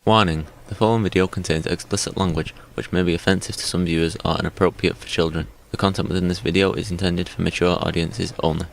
Warning: the following video contains explicit language which may be offensive to some viewers or inappropriate for children. The content within this video is intended for mature audiences only.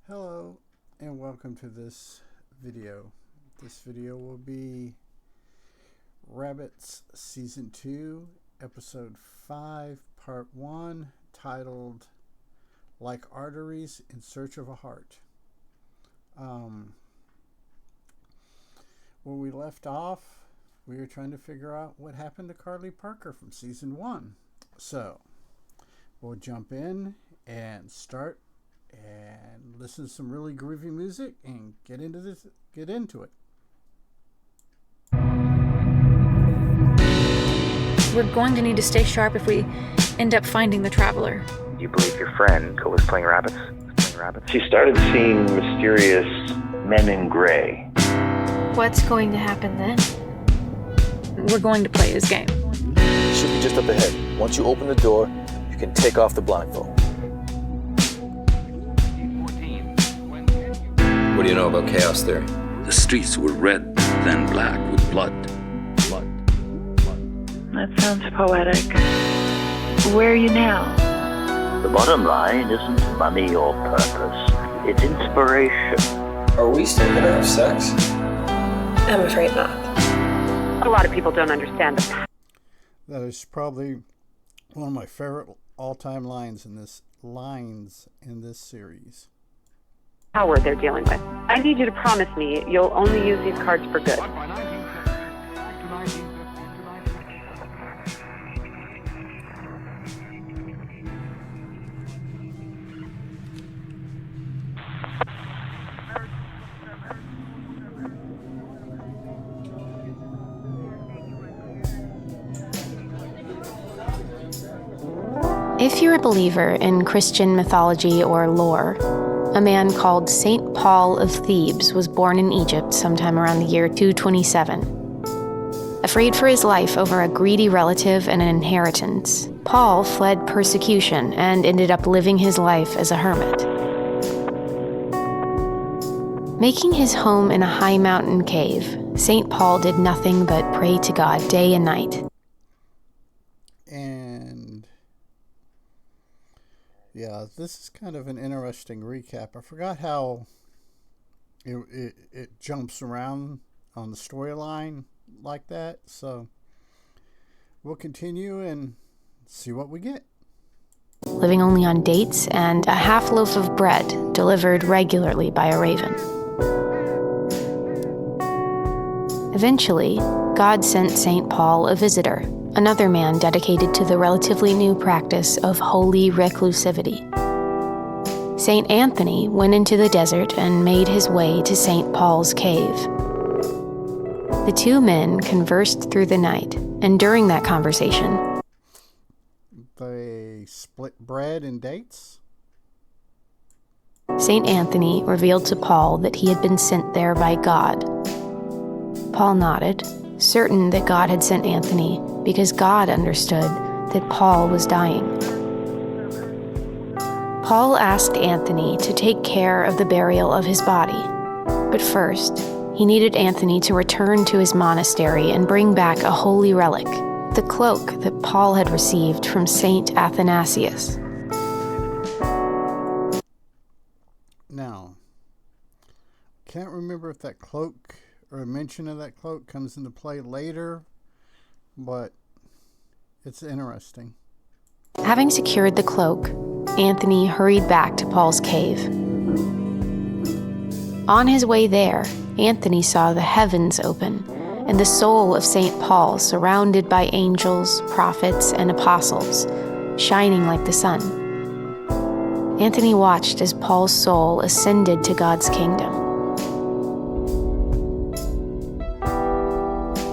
Hello and welcome to this video. This video will be Rabbits Season 2, Episode 5, Part 1, titled Like Arteries in Search of a Heart. When we left off, we were trying to figure out what happened to Carly Parker from Season 1. So, we'll jump in and start and listen to some really groovy music and get into it. We're going to need to stay sharp if we end up finding the traveler. You believe your friend was playing rabbits? She started seeing mysterious men in gray. What's going to happen then? We're going to play his game. It should be just up ahead. Once you open the door, you can take off the blindfold. What do you know about chaos theory? The streets were red, then black with blood. That sounds poetic. Where are you now? The bottom line isn't money or purpose. It's inspiration. Are we still gonna have sex? I'm afraid not. A lot of people don't understand the That is probably one of my favorite all-time lines in this series. power they're dealing with. I need you to promise me you'll only use these cards for good. If you're a believer in Christian mythology or lore, a man called St. Paul of Thebes was born in Egypt sometime around the year 227. Afraid for his life over a greedy relative and an inheritance, Paul fled persecution and ended up living his life as a hermit. Making his home in a high mountain cave, St. Paul did nothing but pray to God day and night. Yeah, this is kind of an interesting recap. I forgot how it jumps around on the storyline like that. So we'll continue and see what we get. Living only on dates and a half loaf of bread delivered regularly by a raven. Eventually, God sent St. Paul a visitor, another man dedicated to the relatively new practice of holy reclusivity. St. Anthony went into the desert and made his way to St. Paul's cave. The two men conversed through the night, and during that conversation, they split bread and dates. St. Anthony revealed to Paul that he had been sent there by God. Paul nodded, certain that God had sent Anthony because God understood that Paul was dying. Paul asked Anthony to take care of the burial of his body, but first, he needed Anthony to return to his monastery and bring back a holy relic, the cloak that Paul had received from Saint Athanasius. Now, can't remember if that cloak or a mention of that cloak comes into play later, but it's interesting. Having secured the cloak, Anthony hurried back to Paul's cave. On his way there, Anthony saw the heavens open and the soul of St. Paul surrounded by angels, prophets, and apostles, shining like the sun. Anthony watched as Paul's soul ascended to God's kingdom.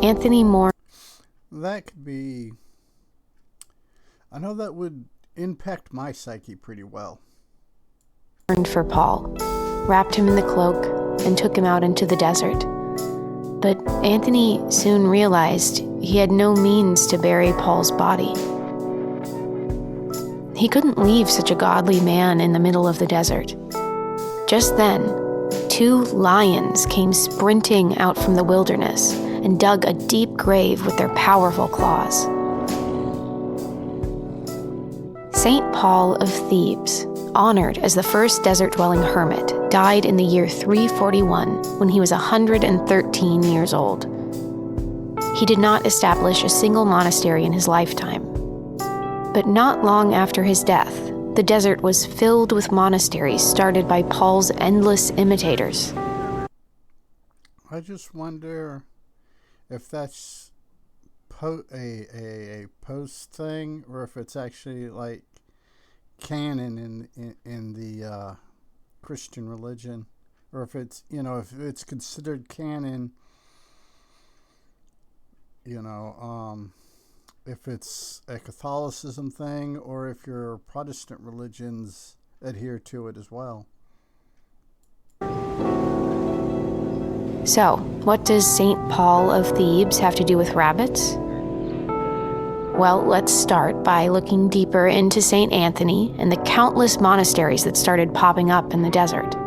Anthony mourned. That could be... I know that would impact my psyche pretty well. For Paul, wrapped him in the cloak, and took him out into the desert. But Anthony soon realized he had no means to bury Paul's body. He couldn't leave such a godly man in the middle of the desert. Just then, 2 lions came sprinting out from the wilderness and dug a deep grave with their powerful claws. St. Paul of Thebes, honored as the first desert-dwelling hermit, died in the year 341 when he was 113 years old. He did not establish a single monastery in his lifetime. But not long after his death, the desert was filled with monasteries started by Paul's endless imitators. I just wonder if that's a post thing, or if it's actually like canon in the Christian religion, or if it's, if it's considered canon, if it's a Catholicism thing, or if your Protestant religions adhere to it as well. So, what does St. Paul of Thebes have to do with rabbits? Well, let's start by looking deeper into St. Anthony and the countless monasteries that started popping up in the desert.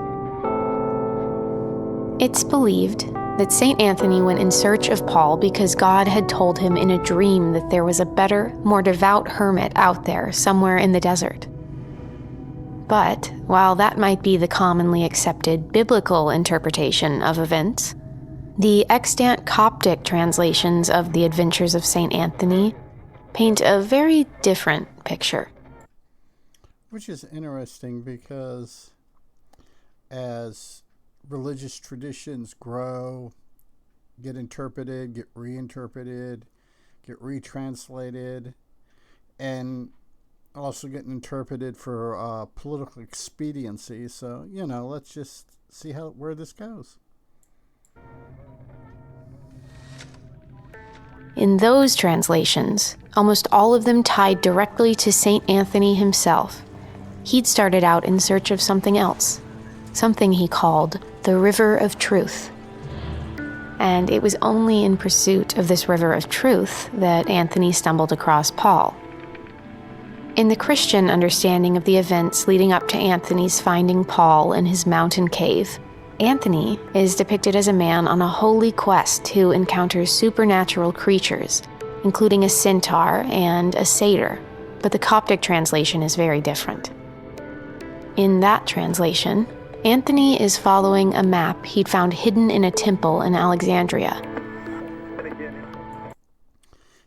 It's believed that St. Anthony went in search of Paul because God had told him in a dream that there was a better, more devout hermit out there somewhere in the desert. But while that might be the commonly accepted biblical interpretation of events, the extant Coptic translations of the Adventures of St. Anthony paint a very different picture. Which is interesting because as religious traditions grow, get interpreted, get reinterpreted, get retranslated, and also getting interpreted for political expediency. So, let's just see where this goes. In those translations, almost all of them tied directly to St. Anthony himself. He'd started out in search of something else, something he called the River of Truth. And it was only in pursuit of this River of Truth that Anthony stumbled across Paul. In the Christian understanding of the events leading up to Anthony's finding Paul in his mountain cave, Anthony is depicted as a man on a holy quest who encounters supernatural creatures, including a centaur and a satyr, but the Coptic translation is very different. In that translation, Anthony is following a map he'd found hidden in a temple in Alexandria.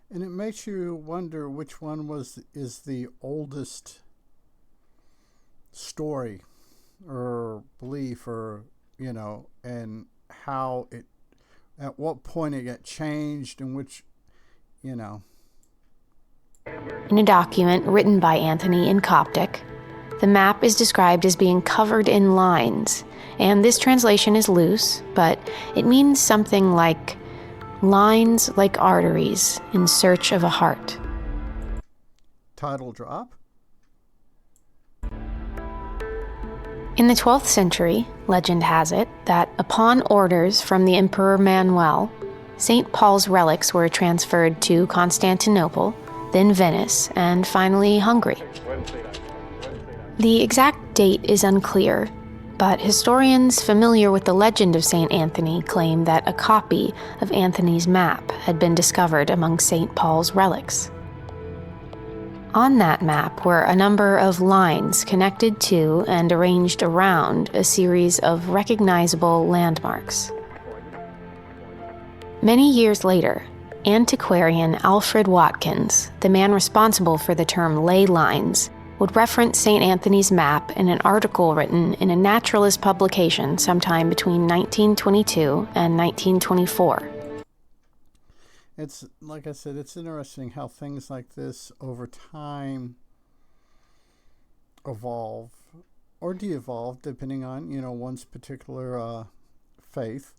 And it makes you wonder which one is the oldest story or belief, or and how at what point it got changed, and which, In a document written by Anthony in Coptic, the map is described as being covered in lines, and this translation is loose, but it means something like lines like arteries in search of a heart. Title drop. In the 12th century, legend has it that upon orders from the Emperor Manuel, St. Paul's relics were transferred to Constantinople, then Venice, and finally Hungary. The exact date is unclear, but historians familiar with the legend of St. Anthony claim that a copy of Anthony's map had been discovered among St. Paul's relics. On that map were a number of lines connected to and arranged around a series of recognizable landmarks. Many years later, antiquarian Alfred Watkins, the man responsible for the term ley lines, would reference St. Anthony's map in an article written in a naturalist publication sometime between 1922 and 1924. It's, like I said, it's interesting how things like this over time evolve or de-evolve depending on, one's particular faith.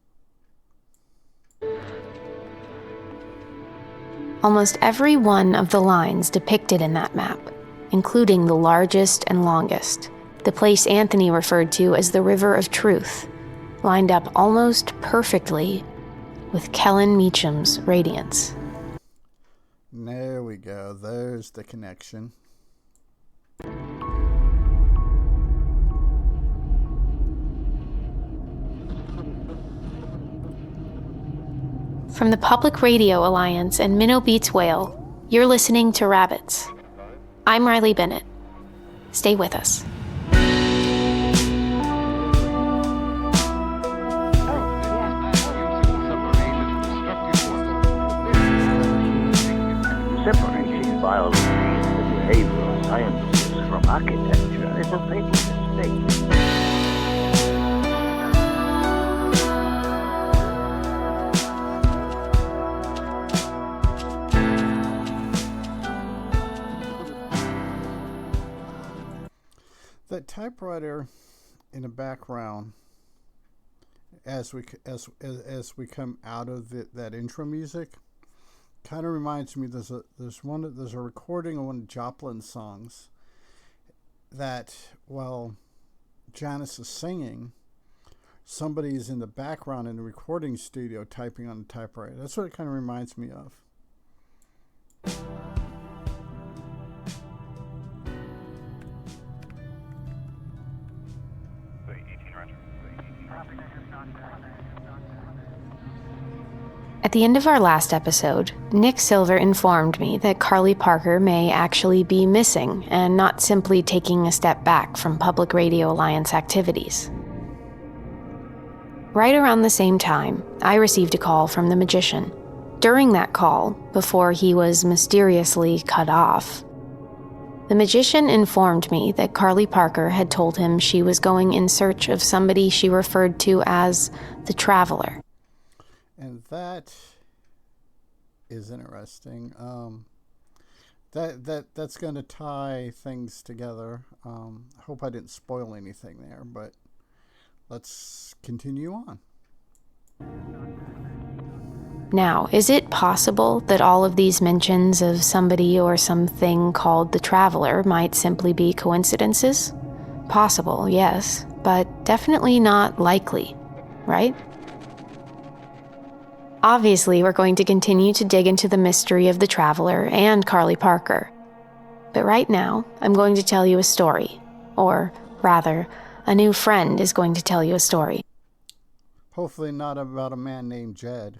Almost every one of the lines depicted in that map, including the largest and longest, the place Anthony referred to as the River of Truth, lined up almost perfectly with Kellen Meacham's radiance. There we go. There's the connection. From the Public Radio Alliance and Minnow Beats Whale, you're listening to Rabbits. I'm Riley Bennett. Stay with us. Separating biology and the behavioral sciences from architecture is a fatal mistake. That typewriter in the background, as we come out of that intro music, kind of reminds me. There's a recording of one of Joplin's songs that while Janice is singing, somebody is in the background in the recording studio typing on the typewriter. That's what it kind of reminds me of. At the end of our last episode, Nick Silver informed me that Carly Parker may actually be missing and not simply taking a step back from Public Radio Alliance activities. Right around the same time, I received a call from the magician. During that call, before he was mysteriously cut off, the magician informed me that Carly Parker had told him she was going in search of somebody she referred to as the Traveler. And that is interesting. That's going to tie things together. I hope I didn't spoil anything there, but let's continue on. Now, is it possible that all of these mentions of somebody or something called the Traveler might simply be coincidences? Possible, yes, but definitely not likely, right? Obviously, we're going to continue to dig into the mystery of the Traveler and Carly Parker. But right now, I'm going to tell you a story. Or, rather, a new friend is going to tell you a story. Hopefully not about a man named Jed.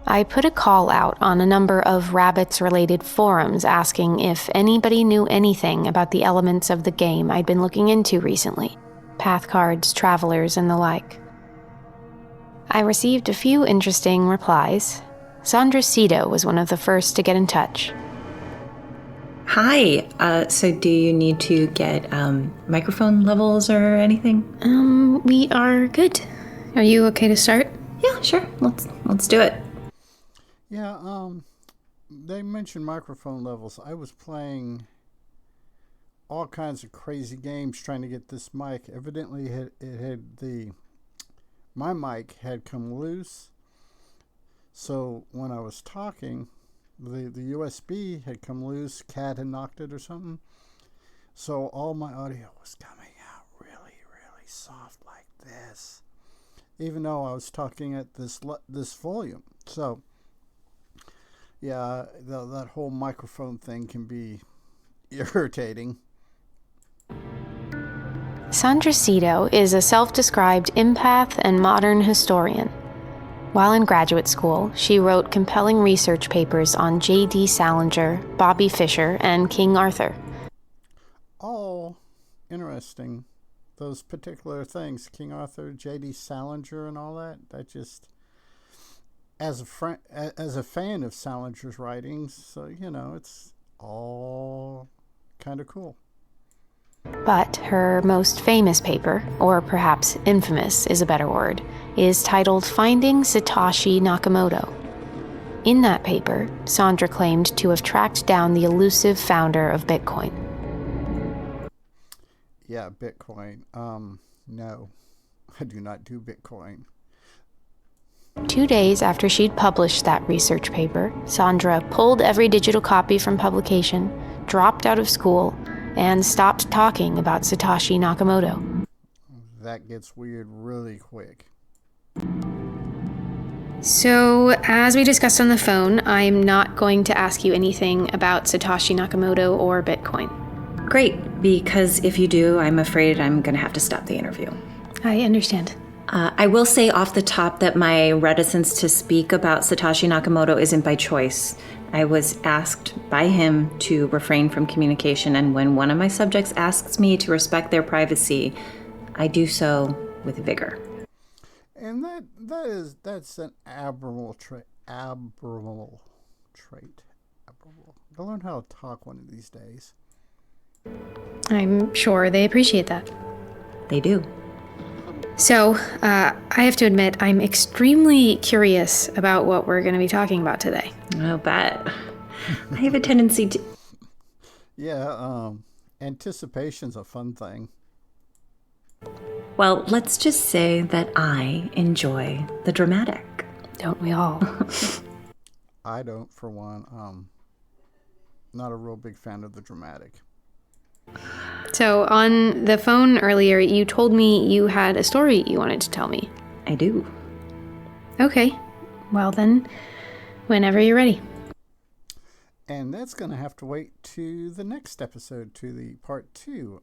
I put a call out on a number of Rabbits-related forums asking if anybody knew anything about the elements of the game I'd been looking into recently. Path cards, travelers, and the like. I received a few interesting replies. Sandra Cito was one of the first to get in touch. Hi, so do you need to get microphone levels or anything? We are good. Are you okay to start? Yeah, sure. Let's do it. Yeah, they mentioned microphone levels. I was playing all kinds of crazy games trying to get this mic. Evidently, my mic had come loose, so when I was talking, the USB had come loose. Cat had knocked it or something, so all my audio was coming out really, really soft like this, even though I was talking at this volume. So, yeah, that whole microphone thing can be irritating. Sandra Cito is a self-described empath and modern historian. While in graduate school, she wrote compelling research papers on J.D. Salinger, Bobby Fischer, and King Arthur. All interesting. Those particular things, King Arthur, J.D. Salinger, and all that. That just, as a fan of Salinger's writings, so it's all kind of cool. But her most famous paper, or perhaps infamous is a better word, is titled Finding Satoshi Nakamoto. In that paper, Sandra claimed to have tracked down the elusive founder of Bitcoin. Yeah, Bitcoin. No, I do not do Bitcoin. 2 days after she'd published that research paper, Sandra pulled every digital copy from publication, dropped out of school, and stopped talking about Satoshi Nakamoto. That gets weird really quick. So, as we discussed on the phone, I'm not going to ask you anything about Satoshi Nakamoto or Bitcoin. Great, because if you do, I'm afraid I'm going to have to stop the interview. I understand. I will say off the top that my reticence to speak about Satoshi Nakamoto isn't by choice. I was asked by him to refrain from communication, and when one of my subjects asks me to respect their privacy, I do so with vigor. And that's an admirable trait. Admirable. I'll learn how to talk one of these days. I'm sure they appreciate that. They do. So, I have to admit, I'm extremely curious about what we're going to be talking about today. I'll bet. I have a tendency to... Yeah, anticipation's a fun thing. Well, let's just say that I enjoy the dramatic. Don't we all? I don't, for one. Not a real big fan of the dramatic. So, on the phone earlier, you told me you had a story you wanted to tell me. I do. Okay. Well then, whenever you're ready. And that's going to have to wait to the next episode, to the part 2.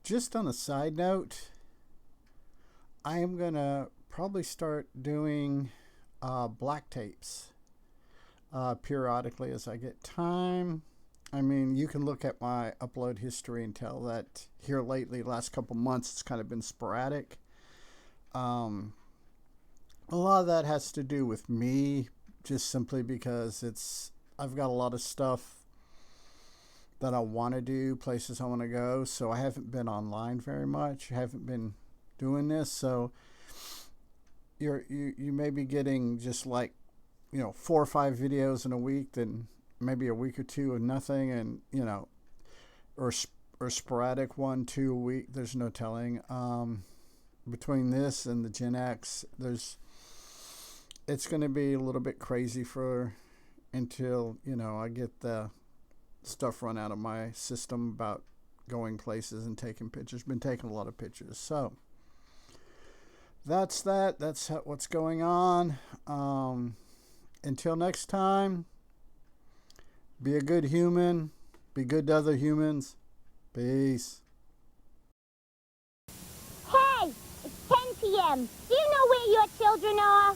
Just on a side note, I am going to probably start doing black tapes periodically as I get time. I mean, you can look at my upload history and tell that here lately, last couple months, it's kind of been sporadic. A lot of that has to do with me, just simply because I've got a lot of stuff that I want to do, places I want to go, so I haven't been online very much. I haven't been doing this, so you may be getting just like 4 or 5 videos in a week, then maybe a week or 2 of nothing, and or sporadic 1, 2 a week. There's no telling. Between this and the Gen X, it's going to be a little bit crazy until I get the stuff run out of my system about going places and taking pictures. Been taking a lot of pictures, so that's that. That's what's going on. Until next time, be a good human. Be good to other humans. Peace. Hey, it's 10 p.m. Do you know where your children are?